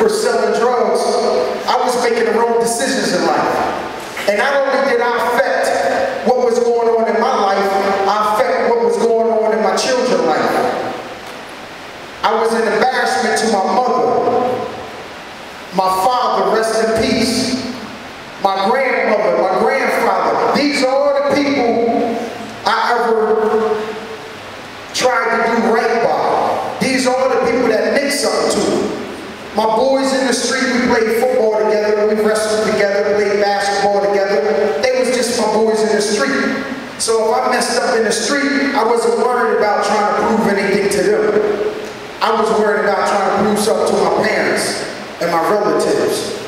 for selling drugs, I was making the wrong decisions in life. And not only did I affect what was going on in my life, I affect what was going on in my children's life. I was an embarrassment to my mother, my father, rest in peace, my grandmother, my grandfather. These are all the people I ever tried to do right by. These are all the people that meant something to me. My boys in the street, we played football together, we wrestled together, played basketball together. They was just my boys in the street. So if I messed up in the street, I wasn't worried about trying to prove anything to them. I was worried about trying to prove something to my parents and my relatives.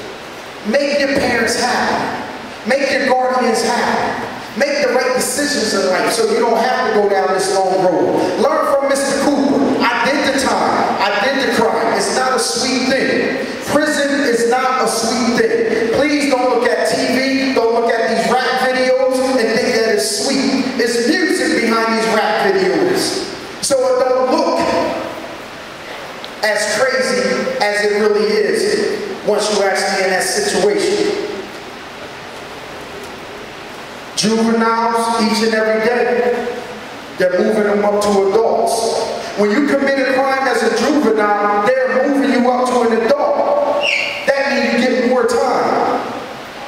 Make your parents happy. Make your guardians happy. Make the right decisions in life so you don't have to go down this long road. Learn from Mr. Cooper. I did the time. I did the crime. It's not a sweet thing. Prison is not a sweet thing. Please don't look at TV. Don't look at these rap videos and think that it's sweet. It's music behind these rap videos. So it don't look as crazy as it really is once you're actually in that situation. Juveniles, each and every day, they're moving them up to adults. When you commit a crime as a juvenile, they're moving you up to an adult. That means you get more time.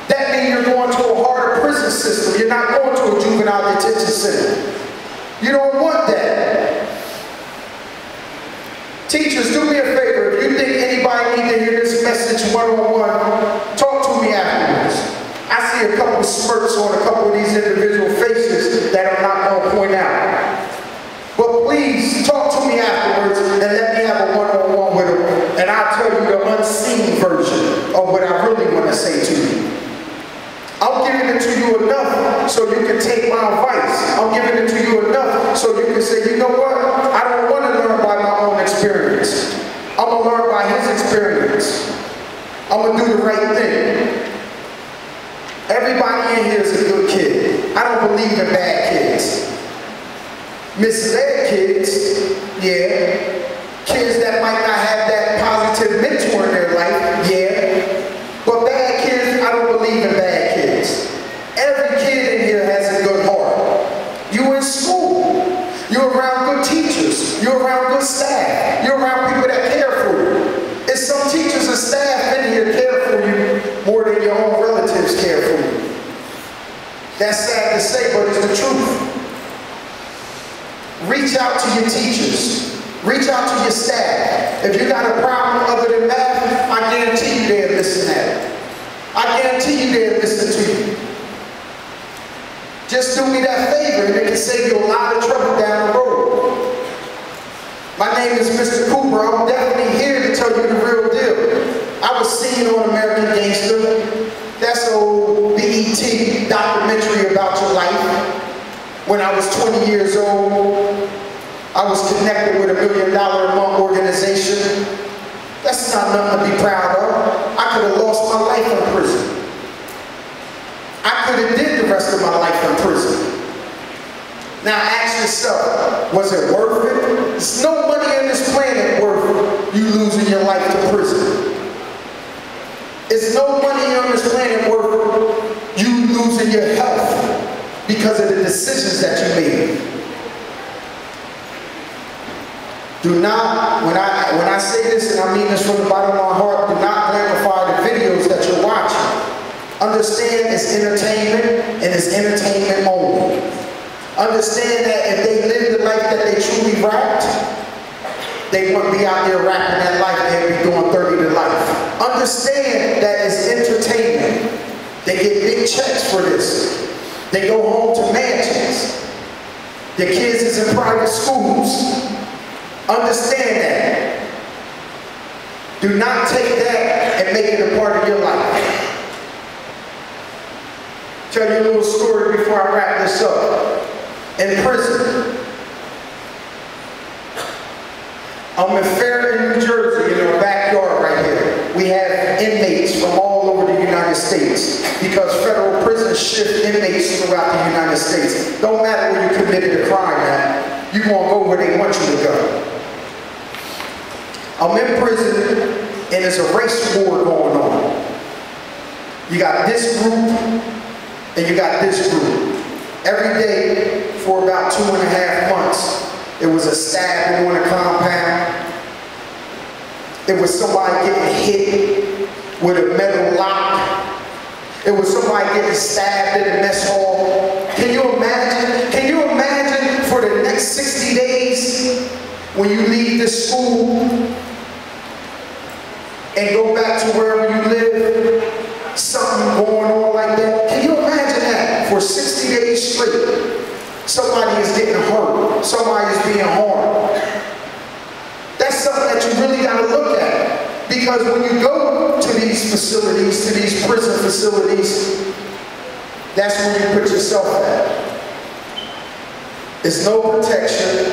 That means you're going to a harder prison system. You're not going to a juvenile detention center. You don't want that. Teachers, do me a favor. If you think anybody needs to hear this message one-on-one, talk to me afterwards. I see a couple of smirks on a couple of these individual faces that I'm not going to point out. But please, talk to me afterwards and let me have a one-on-one with them, and I'll tell you the unseen version of what I really want to say to you. I'm giving it to you enough so you can take my advice. I'm giving it to you enough so you can say, you know what? I don't want to learn by my own experience. I'm going to learn by his experience. I'm going to do the right thing. Everybody in here is a good kid. I don't believe in bad kids. Misled kids, yeah. Kids that might not have that positive mentor in their life, yeah. But bad kids, I don't believe in bad kids. Every kid in here has a good heart. You in school. You're around good teachers. You're around good staff. You're around people that care for you. And some teachers and staff in here care for you more than your own relatives care for you. That's sad to say, but it's the truth. Reach out to your teachers. Reach out to your staff. If you got a problem other than math, I guarantee you they'll listen at it. I guarantee you they'll listen to you. Just do me that favor and it can save you a lot of trouble down the road. My name is Mr. Cooper. I'm definitely here to tell you the real deal. I was singing on American Gangster. That's an old BET documentary about your life. When I was 20 years old, I was connected with $1 million a month organization. That's not nothing to be proud of. I could have lost my life in prison. I could have did the rest of my life in prison. Now ask yourself, was it worth it? There's no money on this planet worth you losing your life to prison. There's no money on this planet worth you losing your health because of the decisions that you made. Do not, when I say this, and I mean this from the bottom of my heart, do not glamify the videos that you're watching. Understand it's entertainment, and it's entertainment only. Understand that if they live the life that they truly rapped, they wouldn't be out there rapping that life, they'd be doing 30 to life. Understand that it's entertainment. They get big checks for this. They go home to mansions. Their kids is in private schools. Understand that. Do not take that and make it a part of your life. Tell you a little story before I wrap this up. In prison, I'm in Fairfield, New Jersey, in our backyard right here. We have inmates from all over the United States because federal prisons shift inmates throughout the United States. Don't matter where you committed a crime at, you're going to go where they want you to go. I'm in prison and there's a race war going on. You got this group, and you got this group. Every day for about 2.5 months, it was a stabbing on a compound. It was somebody getting hit with a metal lock. It was somebody getting stabbed in a mess hall. Can you imagine? Can you imagine for the next 60 days when you leave this school and go back to wherever you live, something going on like that? Can you imagine that for 60 days straight? Somebody is getting hurt. Somebody is being harmed. That's something that you really got to look at. Because when you go to these facilities, to these prison facilities, that's where you put yourself at. There's no protection.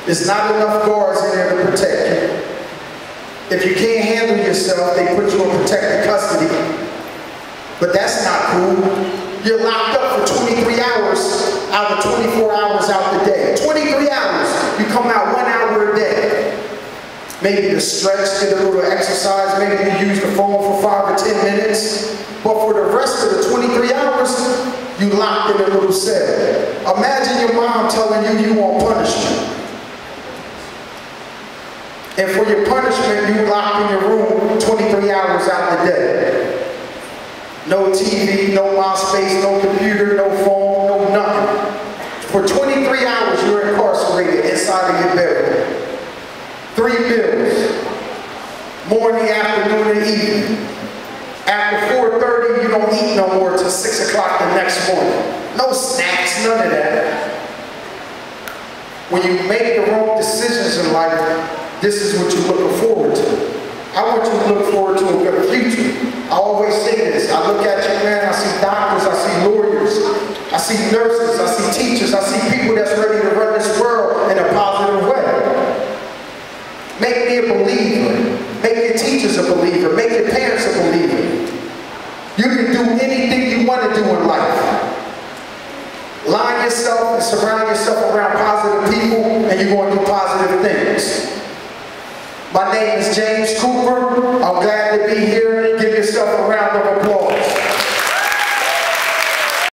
There's not enough guards in there to protect you. If you can't handle yourself, they put you in protected custody. But that's not cool. You're locked up for 23 hours out of 24 hours out the day. 23 hours. You come out 1 hour a day. Maybe to stretch, get a little exercise, maybe you use the phone for 5 or 10 minutes. But for the rest of the 23 hours, you locked in a little cell. Imagine your mom telling you want punishment. And for your punishment, you locked in your room 23 hours out the day. No TV, no MySpace, no computer, no phone, no nothing. For 23 hours, you're incarcerated inside of your bed. 3 meals, morning, afternoon, and evening. After 4:30, you don't eat no more till 6 o'clock the next morning. No snacks, none of that. When you make the wrong decisions in life, this is what you're looking forward to. I want you to look forward to a good future. I always say this. I look at you, man, I see doctors, I see lawyers, I see nurses, I see teachers, I see people that's ready to run this world in a positive way. Make me a believer. Make your teachers a believer. Make your parents a believer. You can do anything you want to do in life. Line yourself and surround yourself around positive people, and you're going to do positive things. My name is James Cooper. I'm glad to be here.